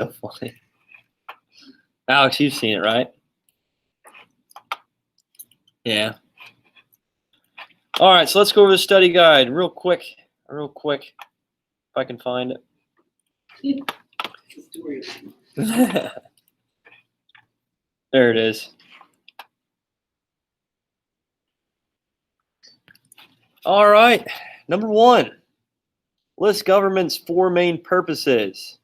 So funny. Alex, you've seen it, right? Yeah. All right, so let's go over the study guide real quick, if I can find it. There it is. All right, number 1, list government's 4 main purposes.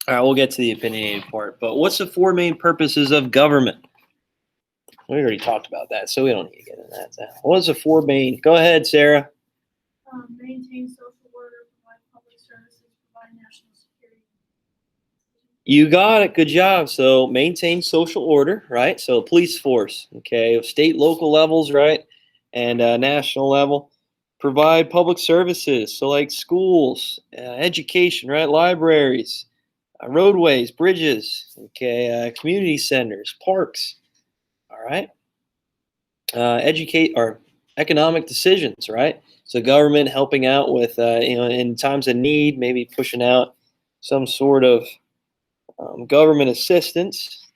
All right, we'll get to the opinionated part, but what's the 4 main purposes of government? We already talked about that, so we don't need to get into that. What is the 4 main? Go ahead, Sarah. Maintain social order, provide public services, provide national security. You got it. Good job. So maintain social order, right? So police force, okay, state, local levels, right, and national level. Provide public services, so like schools, education, right, libraries, roadways, bridges, okay, community centers, parks, all right. Educate or economic decisions, right? So government helping out with, in times of need, maybe pushing out some sort of government assistance.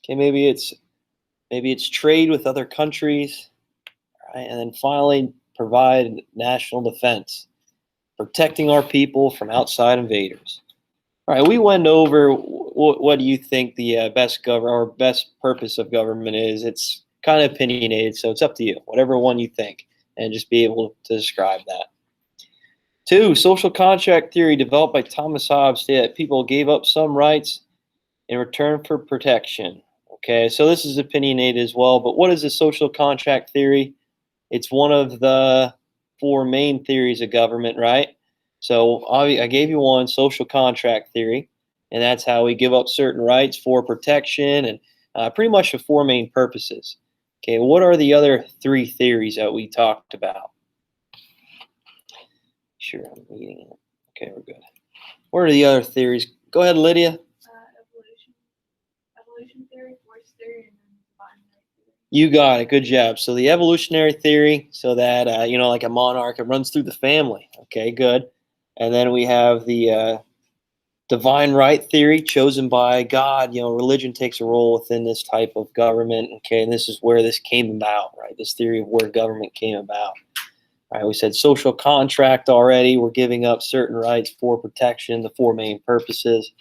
Okay, maybe it's trade with other countries, right? And then finally, provide national defense, protecting our people from outside invaders. All right, we went over what do you think the best purpose of government is. It's kind of opinionated, so it's up to you, whatever one you think, and just be able to describe that. 2, social contract theory developed by Thomas Hobbes stated that people gave up some rights in return for protection. Okay, so this is opinionated as well, but what is a social contract theory? It's one of the 4 main theories of government, right? So I gave you one, social contract theory, and that's how we give up certain rights for protection, and pretty much the 4 main purposes. Okay, what are the other 3 theories that we talked about? Sure, I'm reading it. Okay, we're good. What are the other theories? Go ahead, Lydia. Evolution theory, force theory, and then divine right theory. You got it. Good job. So the evolutionary theory, so that like a monarch, it runs through the family. Okay, good. And then we have the divine right theory, chosen by God. Religion takes a role within this type of government. Okay, and this is where this came about, right? This theory of where government came about. All right, we said social contract already. We're giving up certain rights for protection, the 4 main purposes.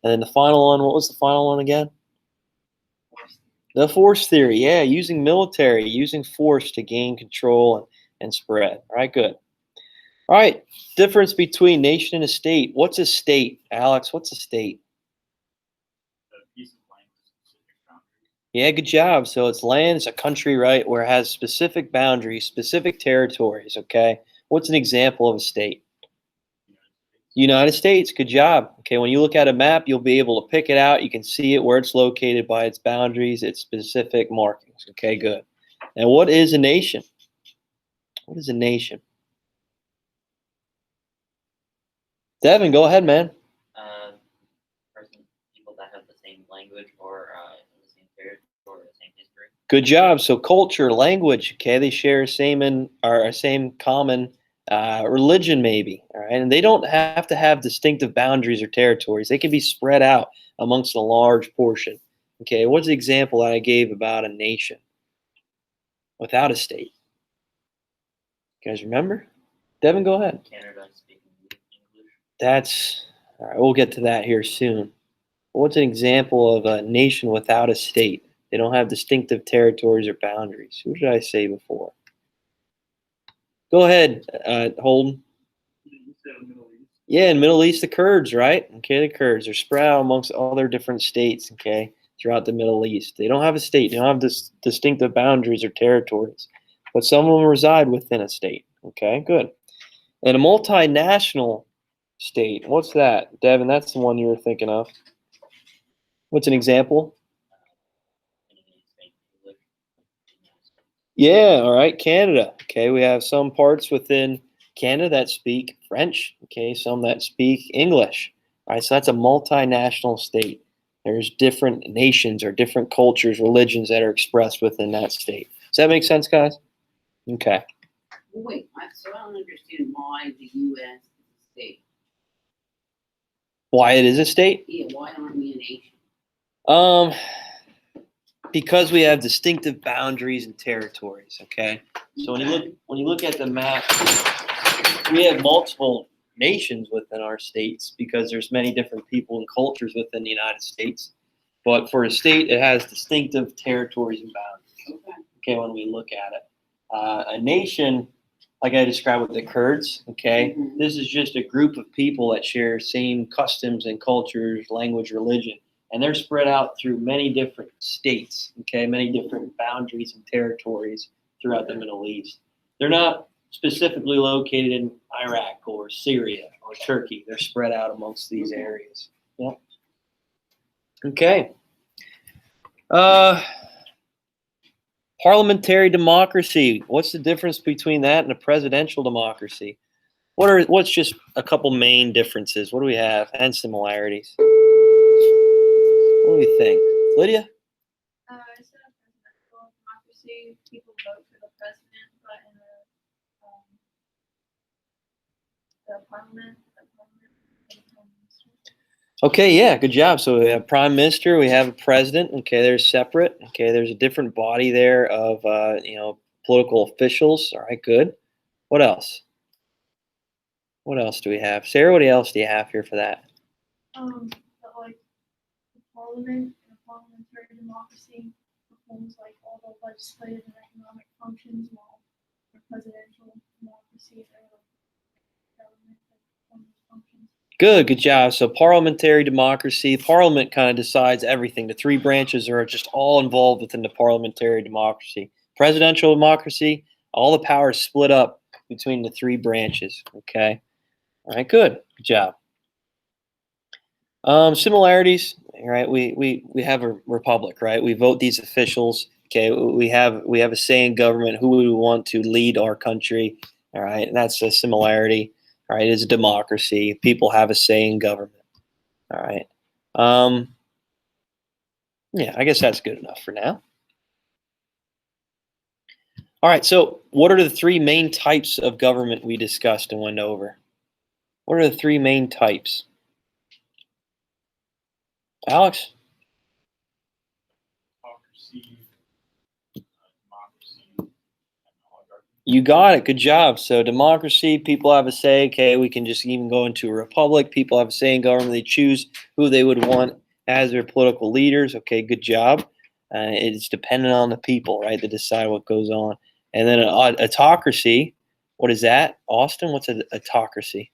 And then the final one, what was the final one again? The force theory, yeah, using military, using force to gain control and spread. All right, good. All right, difference between nation and a state. What's a state, Alex? What's a state? A piece of land with specific boundaries. Yeah, good job. So it's land, it's a country, right, where it has specific boundaries, specific territories, okay? What's an example of a state? United States, good job. Okay, when you look at a map, you'll be able to pick it out. You can see it where it's located by its boundaries, its specific markings. Okay, good. And what is a nation? What is a nation? Devin, go ahead, man. People that have the same language or the same territory or the same history. Good job. So culture, language, okay, they share a same common religion, maybe. All right, and they don't have to have distinctive boundaries or territories. They can be spread out amongst a large portion. Okay, what's the example that I gave about a nation without a state? You guys remember? Devin, go ahead. Canada speaking English. That's all right. We'll get to that here soon. What's an example of a nation without a state? They don't have distinctive territories or boundaries. Who did I say before? Go ahead, Holden. You said Middle East. Yeah, in Middle East, the Kurds, right? Okay, the Kurds are spread out amongst all their different states, okay, throughout the Middle East. They don't have a state. They don't have distinctive boundaries or territories, but some of them reside within a state. Okay, good. And a multinational state, what's that? Devin, that's the one you were thinking of. What's an example? Yeah, all right, Canada. Okay, we have some parts within Canada that speak French, okay, some that speak English. All right, so that's a multinational state. There's different nations or different cultures, religions that are expressed within that state. Does that make sense, guys? Okay. Wait, so I don't understand why the U.S. is a state. Why it is a state? Yeah, why aren't we a nation? Because we have distinctive boundaries and territories. Okay, so when you look at the map, we have multiple nations within our states because there's many different people and cultures within the United States. But for a state, it has distinctive territories and boundaries. Okay. Okay, when we look at it, a nation, like I described with the Kurds. Okay, Mhm. this is just a group of people that share same customs and cultures, language, religion, and they're spread out through many different states. Okay, many different boundaries and territories throughout the Middle East. They're not specifically located in Iraq or Syria or Turkey. They're spread out amongst these areas. Yep. Okay. Parliamentary democracy. What's the difference between that and a presidential democracy? What's just a couple main differences? What do we have and similarities? What do we think, Lydia? Instead of presidential democracy, people vote for the president, but in the parliament, the prime minister. Okay, yeah, good job. So we have prime minister, we have a president. Okay, they're separate. Okay, there's a different body there of political officials. All right, good. What else? What else do we have, Sarah? What else do you have here for that? But like the parliament and a parliamentary democracy performs like all the legislative and economic functions, while the presidential democracy they're like government that performs functions. Good job. So parliamentary democracy, parliament kind of decides everything. The three branches are just all involved within the parliamentary democracy. Presidential democracy, all the power is split up between the three branches. Okay. All right, good job. Similarities, right? We have a republic, right? We vote these officials. Okay, we have a say in government who we want to lead our country. All right, and that's a similarity. All right, it's a democracy. People have a say in government. All right. Yeah, I guess that's good enough for now. All right, so what are the three main types of government we discussed and went over? What are the three main types? Alex? Democracy, democracy, and oligarchy. You got it. Good job. So democracy, people have a say. Okay, we can just even go into a republic. People have a say in government. They choose who they would want as their political leaders. Okay, good job. It's dependent on the people, right, to decide what goes on. And then an autocracy. What is that, Austin? What's an autocracy?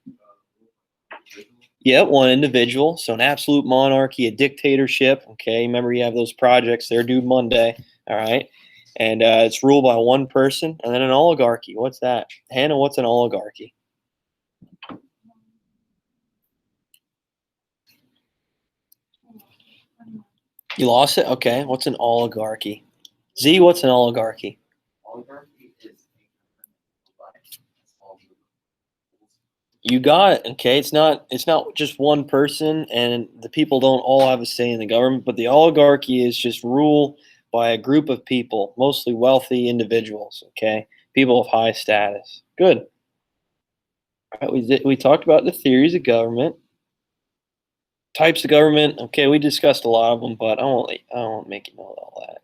Yeah, one individual. So an absolute monarchy, a dictatorship. Okay, remember you have those projects. They're due Monday. All right. And it's ruled by one person. And then an oligarchy. What's that? Hannah, what's an oligarchy? You lost it? Okay. What's an oligarchy? Z, what's an oligarchy? Oligarchy is a government that's all the You got it. Okay. It's not just one person and the people don't all have a say in the government, but the oligarchy is just rule by a group of people, mostly wealthy individuals. Okay. People of high status. Good. All right, we talked about the theories of government. Types of government. Okay, we discussed a lot of them, but I won't make you know all that.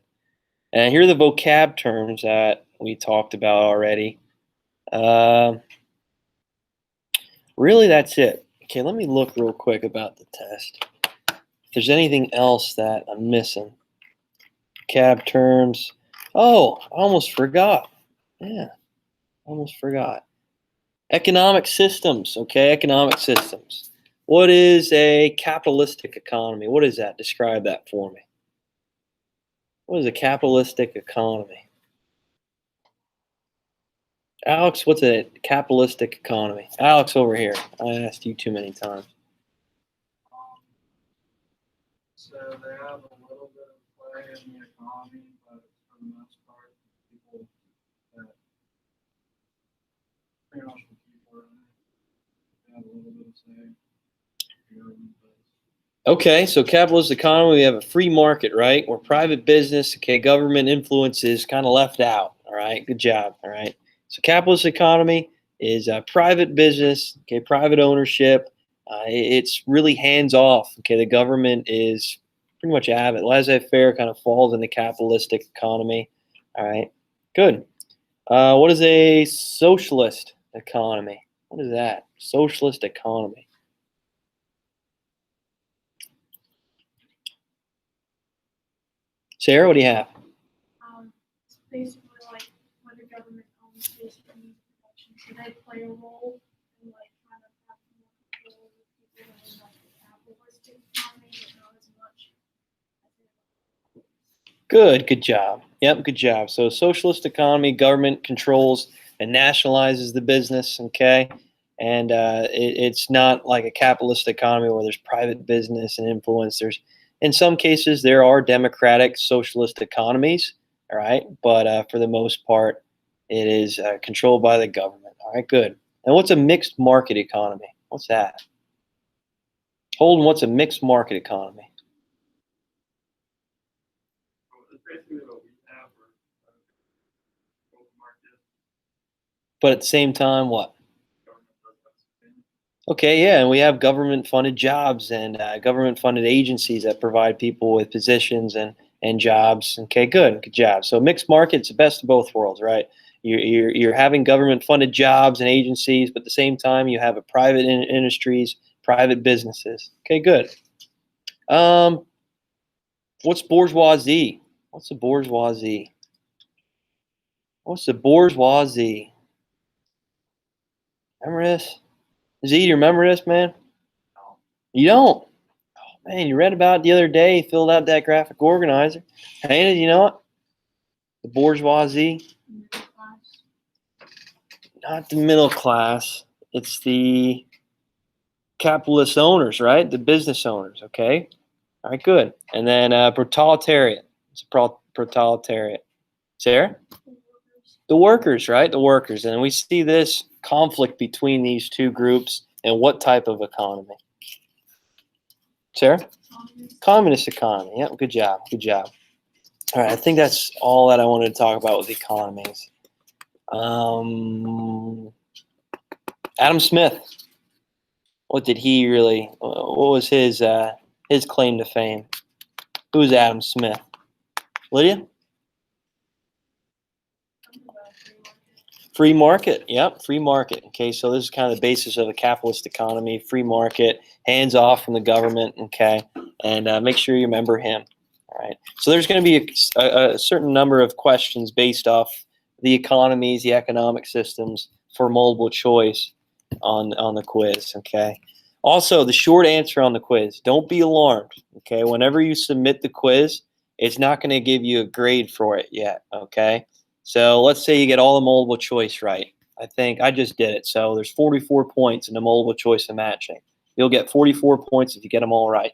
And here are the vocab terms that we talked about already. Really, that's it. Okay, let me look real quick about the test. If there's anything else that I'm missing. Vocab terms. Oh, I almost forgot. Yeah, almost forgot. Economic systems. Okay, economic systems. What is a capitalistic economy? What is that? Describe that for me. What is a capitalistic economy? Alex, what's a capitalistic economy? Alex over here. I asked you too many times. So they have a little bit of play in the economy, but for the most part, people that pretty much the people they have a little bit of say. Okay, so capitalist economy, we have a free market, right? Where private business, okay, government influence is kind of left out. All right, good job. All right, so capitalist economy is private business, okay, private ownership, It's really hands off. Okay, the government is pretty much out of it. Laissez-faire kind of falls in the capitalistic economy. All right, good. What is a socialist economy? What is that? Socialist economy. Sarah, what do you have? It's basically like when the government owns basically means production, so they play a role in like kind of having more control over people in like the capitalistic economy, but not as much as Good job. Yep, good job. So socialist economy, government controls and nationalizes the business, okay? And it's not like a capitalist economy where there's private business and influence. In some cases, there are democratic socialist economies, all right? But for the most part, it is controlled by the government. All right, good. And what's a mixed market economy? What's that? Holden, what's a mixed market economy? It's basically what we have for open market But at the same time, what? government does. Okay, yeah, and we have government-funded jobs and government-funded agencies that provide people with positions and jobs. Okay, good job. So mixed market's the best of both worlds, right? You're having government-funded jobs and agencies, but at the same time you have a private industries, private businesses. Okay, good. What's bourgeoisie? What's the bourgeoisie? What's the bourgeoisie? Remember this? Z, you remember this, man? You don't? Oh, man, you read about it the other day, filled out that graphic organizer. Hey, you know it? The bourgeoisie, middle class. not the middle class. It's the capitalist owners, right? The business owners, okay? All right, good. And then proletariat. It's proletariat. Sarah? The workers. The workers, right? The workers. And we see this conflict between these two groups and what type of economy? Sarah? Communists. Communist economy. Yep, good job. Good job. All right, I think that's all that I wanted to talk about with economies. Adam Smith. What did he really? What was his claim to fame? Who's Adam Smith? Lydia? Something about free market. Free market. Yep, free market. Okay, so this is kind of the basis of a capitalist economy. Free market, hands off from the government. Okay, and make sure you remember him. All right. So there's going to be a certain number of questions based off the economies, the economic systems for multiple choice on the quiz. Okay. Also, the short answer on the quiz. Don't be alarmed. Okay. Whenever you submit the quiz, it's not going to give you a grade for it yet. Okay. So let's say you get all the multiple choice right. I think I just did it. So there's 44 points in the multiple choice of matching. You'll get 44 points if you get them all right.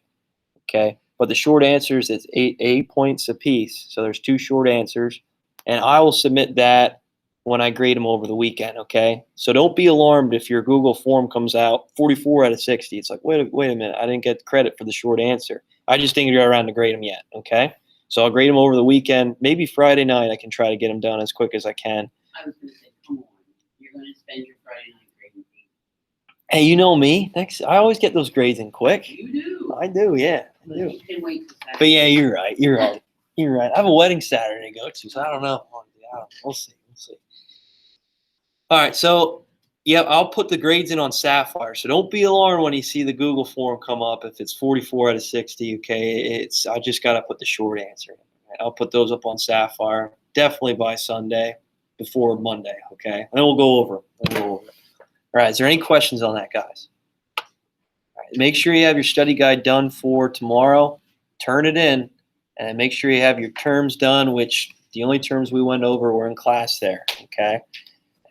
Okay. But the short answers, it's eight points apiece. So there's 2 short answers. And I will submit that when I grade them over the weekend, okay? So don't be alarmed if your Google form comes out 44 out of 60. It's like, wait a minute, I didn't get credit for the short answer. I just didn't get around to grade them yet, okay? So I'll grade them over the weekend. Maybe Friday night I can try to get them done as quick as I can. I was gonna say, come on, you're gonna spend your Friday night grading me. Hey, you know me. I always get those grades in quick. You do, I do, yeah. I but do. you can wait till Saturday. But yeah, you're right. You're right. You're right. I have a wedding Saturday to go to, so I don't know. We'll see. We'll see. All right. So, yeah, I'll put the grades in on Sapphire. So don't be alarmed when you see the Google form come up if it's 44 out of 60. Okay, I just got to put the short answer in. Right? I'll put those up on Sapphire definitely by Sunday, before Monday. Okay, and then we'll go over it. All right. Is there any questions on that, guys? All right. Make sure you have your study guide done for tomorrow. Turn it in. And make sure you have your terms done, which the only terms we went over were in class there, okay?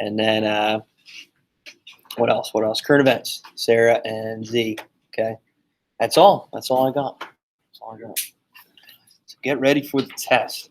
And then what else? What else? Current events, Sarah and Z, okay? That's all. That's all I got. That's all I got. So get ready for the test.